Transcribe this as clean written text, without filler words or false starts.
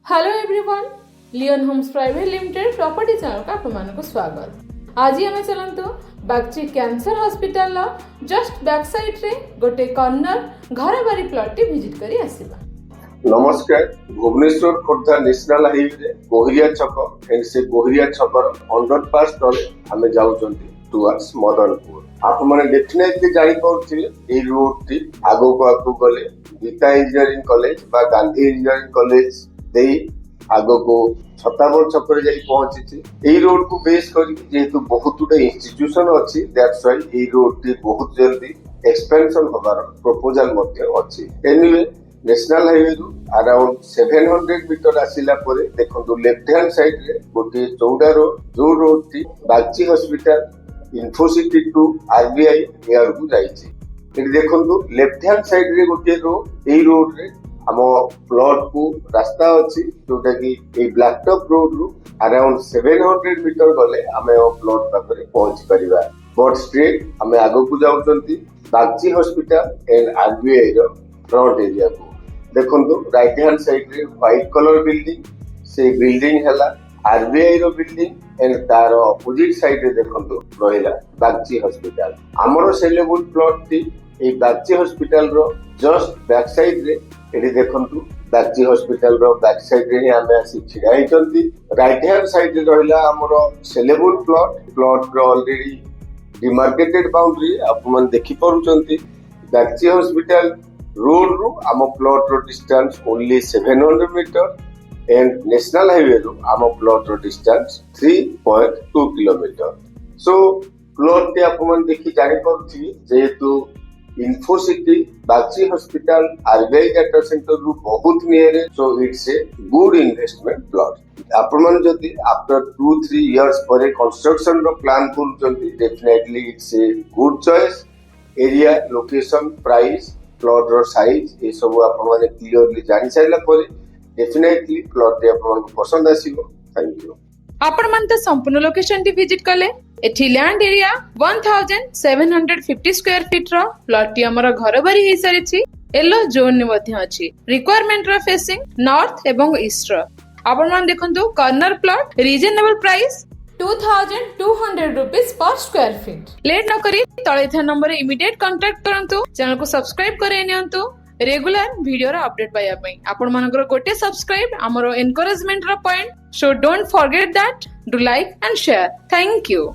Hello everyone, Leon Homes Private Limited property channel का आपको स्वागत। आज आम चलतु Bagchi cancer hospital just back side रे गोटे कॉर्नर घर बारी प्लॉट टी विजिट करी आसीबा। नमस्कार। भुवनेश्वर खोर्धा नेशनल हाईवे गोहिरिया छक एंड से गोहिरिया छकर 100 पास तले हमें जाउचंती टुवर्ड्स मदनपुर। आप माने डेफिनेटली जानि पड़थिले ए रोड टी आगो को गले गीता इंजीनियरिंग कॉलेज बा गांधी इंजीनियरिंग कॉलेज देई आगो को छताबर छकर जाई पहुंची। ए रोड को बेस करी जेहेतु बहुत गुडे इंस्टीट्यूशन अछि, that's why A road T बहुत जल्दी एक्सपेंशन होबार प्रपोजल मध्ये अछि। एनीवे नेशनल हाईवे रु अराउंड 700 मीटर आसिला परे देखंतु लेफ्ट हैंड साइड रे गोटे चौड़ा रोड, जो road T Bagchi hospital Infocity to RBI एयर को जाइछि। एटी देखंतु लेफ्ट हैंड साइड रे गोटे रोड, एई रोड रे हम प्लॉट को रास्ता अच्छी जोटा कि ब्लैक टॉप रोड रु अराउंड 700 मीटर गले आमे प्लॉट पाखरे पहुंची परिबा। बट स्ट्रेट आमे आगो को जाउचंती बागची हॉस्पिटल एंड आरबीआई रो फ्रंट एरिया को देखंतु राइट हैंड साइड रे व्हाइट कलर बिल्डिंग, से बिल्डिंग हला आरबीआई रो बिल्डिंग एंड तार अपोजिट साइड रे देखंतु रहिला बागची हॉस्पिटल। हमरो सेलेबल प्लॉट टी ए बागची हॉस्पिटल रो जस्ट बैक साइड रे एटी देखंतु बागची हॉस्पिटल रो बैक साइड रे आमे आसी छिड़ा हिचंती। राइट हैंड साइड रे रहिला हमरो सेलेबल प्लॉट रो ऑलरेडी डिमार्केटेड बाउंड्री आप मन देखि परुचंती। बागची हॉस्पिटल रोड रु आम प्लॉट रो distance only 700 metre and national highway रु आम प्लॉट रो डिस्टेंस 3.2 किलोमीटर। सो प्लॉट टे आप मन देखि जानि परुथि जेहेतु Infocity Bagchi hospital RBI data centre रु बहुत near, so it's a good investment plot. आपण मन जदी आफ्टर 2-3 इयर्स परे कंस्ट्रक्शन रो प्लान करूचंती, definitely it's a good choice. Area, location, price, plot row size ए सब आपण माने क्लियरली जानि साइला परे डेफिनेटली प्लॉट टे आपण मन पसंद आसीबो। Thank you. आपण मन त संपूर्ण लोकेशन टी विजिट कले। एठी लैंड एरिया 1750 स्क्वायर फीट रो प्लॉट टी हमर घर बारी हे सारिछि। येलो जोन ने मध्ये अछि। रिक्वायरमेंट रो फेसिंग नॉर्थ एवं ईस्ट रो। आपण मन देखंतु corner plot reasonable price 2200 rupees पर स्क्वायर फीट। लेट न करी तळे था नंबर इमीडिएट कांटेक्ट करंतु। चैनल को सब्सक्राइब करे नियंतु रेगुलर वीडियो रा अपडेट पाया पई। आपण मानकर गोटे सब्सक्राइब हमरो एनकरेजमेंट रा point, so don't forget that. Do like and share. Thank you.